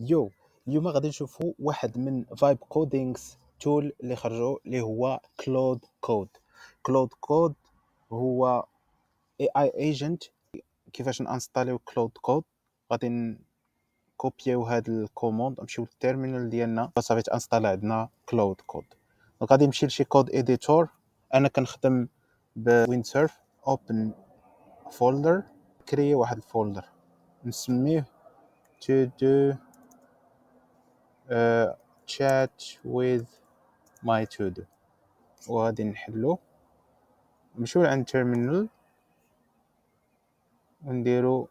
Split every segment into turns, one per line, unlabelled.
اليوم غادي نشوفوا واحد من فايب كودينغز تول اللي خرجوا اللي هو كلود كود هو اي اي ايجنت. كيفاش نانستاليو كلود كود؟ غادي نكوبيو هاد الكوموند نمشيو للتيرمينال ديالنا صافي تانستال عندنا كلود كود. دونك غادي نمشي لشي كود اديتور. انا كنخدم بويند سيرف. اوبن فولدر، كري واحد الفولدر نسميه to do chat with my to do، وغادي نحلو نمشيو عند terminal ونديرو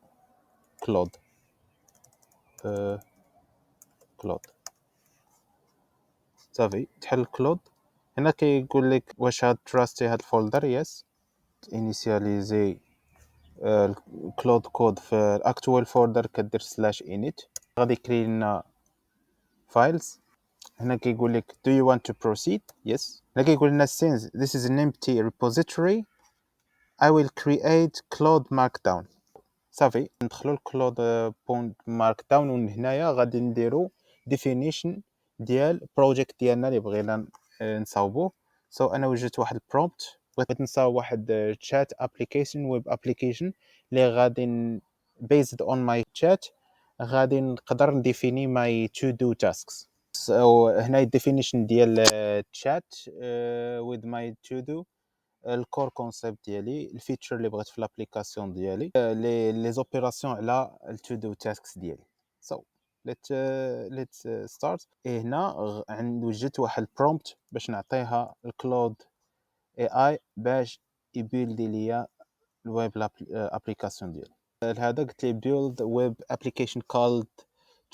كلود صافي تحل كلود. هنا كيقول لك واش هاد تراستي هاد الفولدر. يس انيسياليزي الكلود كود في الاكتوال فولدر كدير سلاش init. غادي يكري لنا فايلز. هنا كيقول لك do you want to proceed. yes. هنا كيقول لنا since this is an empty repository I will create cloud markdown. صافي ندخلوا الكلود بوند ماركداون، ومن هنايا غادي نديرو ديفينيشن ديال البروجيكت ديالنا اللي بغينا نصاوبوه. سو انا وجدت واحد البرومبت، بغيت نصاوب واحد chat application web application اللي غادي based on my chat غادي نقدر نديفيني my to do tasks. سو هنا الديفينيشن ديال chat with my to do الكور كونسيبت ديالي، الفيتشر اللي بغيت في لابليكاسيون ديالي، لي زوبيراسيون على التو دو تاسكس ديالي. سو ليت ستارت. هنا عند وجدت واحد البرومبت باش نعطيها الكلود اي اي باش يبيلدي ليا الويب ابليكاسيون ديالي. لهذا قلت لي build web application called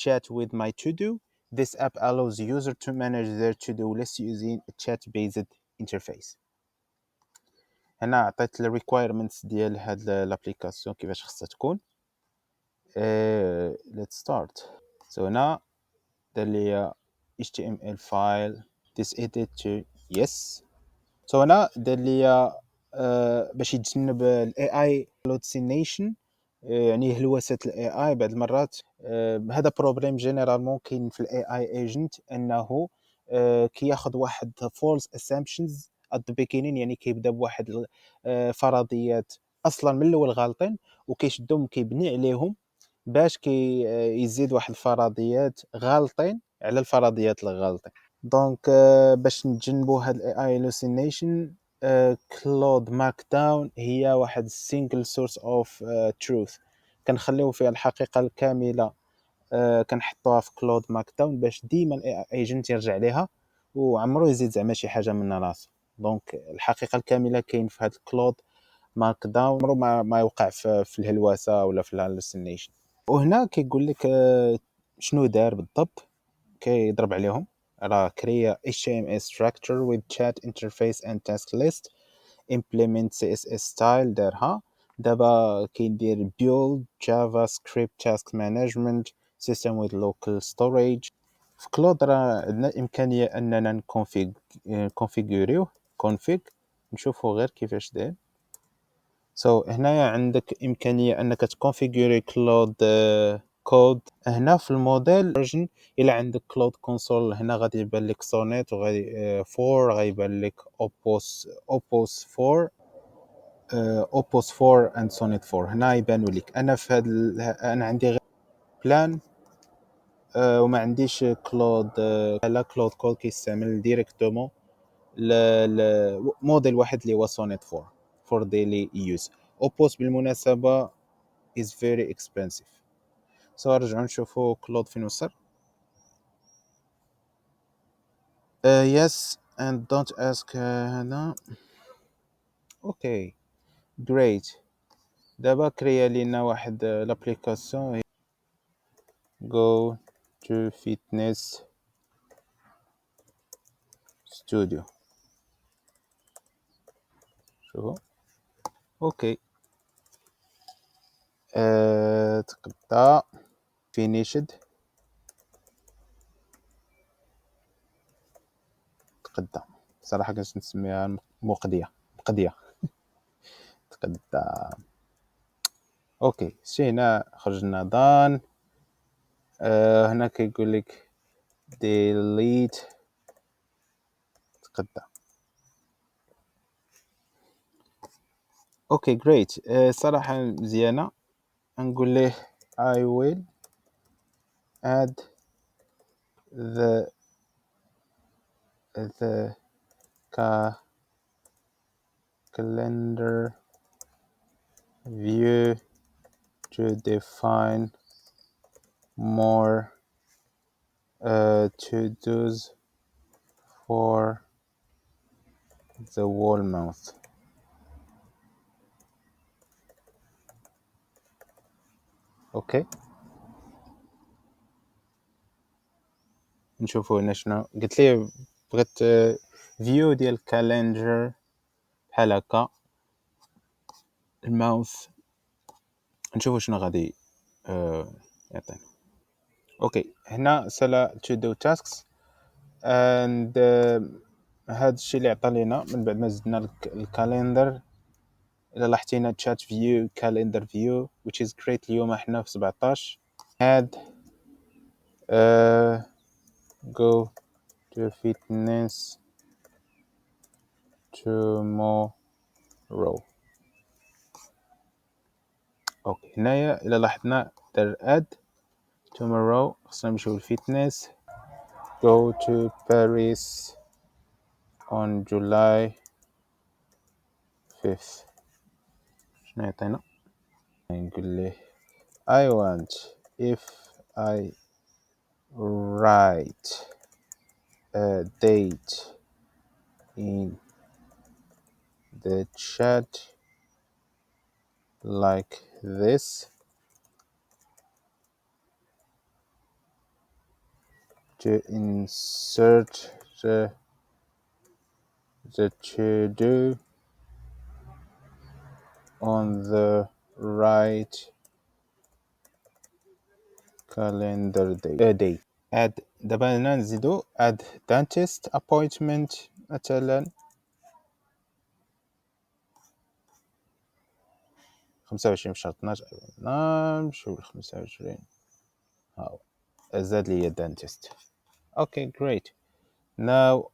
chat with my to do. This app allows user to manage their to do list using a chat based interface. هنا عطيت الريكويرمنتس ديال هاد لابليكاسيون كيفاش خصها تكون. let's start. so هنا دار لي html file this edit to yes. so هنا دار لي باش يتجنب الاي اي hallucination، يعني هلوسه الاي اي بعض المرات. هذا بروبليم جينيرالمون كاين في الاي اي ايجنت، انه كياخذ واحد فولس اسامبشنز at the beginning، يعني كيبدا بواحد فرضيات اصلا من الاول غالطين وكيشدهم كيبني عليهم باش يزيد واحد الفرضيات غالطين على الفرضيات الغالطين. دونك باش نتجنبوا هاد الاي اي hallucination كلود مارك داون هي واحد single source of truth. كنخليو فيها الحقيقه الكامله، كنحطوها في كلود مارك داون باش ديما الاي ايجنت يرجع ليها وعمرو يزيد زعما شي حاجه من راسو. دونك الحقيقه الكامله كاين في هاد الكلود مارك داون، عمرو ما يوقع في الهلوسه ولا في الهالوسينيشن. وهنا كيقول لك شنو دار بالضبط. كيضرب عليهم راه create HTML structure with chat interface and task list, implement CSS style دارها. دابا كيدير build JavaScript task management system with local storage. في كلود راه عندنا إمكانية أننا نكونفيغوريوه config. نشوفو غير كيفاش داير. هنايا عندك إمكانية أنك تكونفيغوري كلود كود. هنا في الموديل فيرجن الى عندك كلود كونسول هنا غادي يبان لك سونيت وغادي 4 غيبان لك اوبوس 4 اوبوس 4 اند سونيت 4 هنا يبانوا لك. انا في هذا انا عندي غير بلان وما عنديش كلود لا كلود كود كيستعمل ديريكتومون موديل واحد اللي هو سونيت 4 فور ديلي يوز. اوبوس بالمناسبه is very expensive. نرجعوا نشوفوا كلود فين وصل. yes and don't ask هنا. اوكي great. دابا كريا لينا واحد لابليكاسيون go to fitness studio. شوفوا اوكي تقدا finished تقدا. صراحه كنت نسميها مقديه تقدا. اوكي هنا خرجنا دان هنا كيقول لك delete تقدم. اوكي great. صراحة مزيانة. نقول له I will add the calendar view to define more to-dos for the whole month. اوكي نشوفوا هنا شنو قلت لي. بغيت فيو ديال الكالندر بحال هكا الماوث. نشوفوا شنو غادي يعطينا. اوكي هنا سلا to do tasks and هذا الشيء اللي عطى لينا من بعد ما زدنا الكالندر. الا لاحظتينا chat view calendar view which is great. اليوم احنا في 17 add go to fitness tomorrow. اوكي هنايا الا لاحظنا دار add tomorrow. خصنا نمشيو للفيتنس go to Paris on July 5th. شنو يعطينا؟ نقول له I want if I write a date in the chat like this to insert the to-do on the right calendar day. add دابا هنا نزيدو add dentist appointment مثلا 25 في شهر 12. نمشيو ل 25. هاو زاد لي dentist. اوكي great. now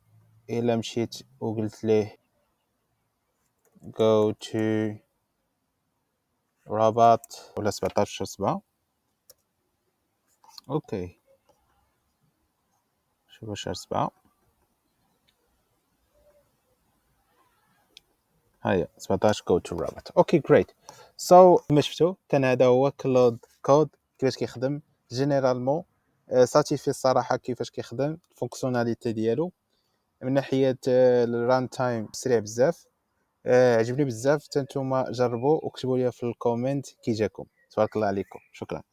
إلا مشيت وقلت ليه go to رباط ولا 17/7. اوكي شوفوا شهر 7 هيا 17 go to رباط. اوكي great. so كما شفتوا كان هذا هو كلود كود كيفاش كيخدم جينيرالمون. ساتيفي الصراحه كيفاش كيخدم الفونكسيوناليتي ديالو من ناحيه الران تايم سريع بزاف. عجبني بزاف. حتى نتوما جربوا وكتبوا لي في الكومنت كي جاكم. تبارك الله عليكم. شكرا.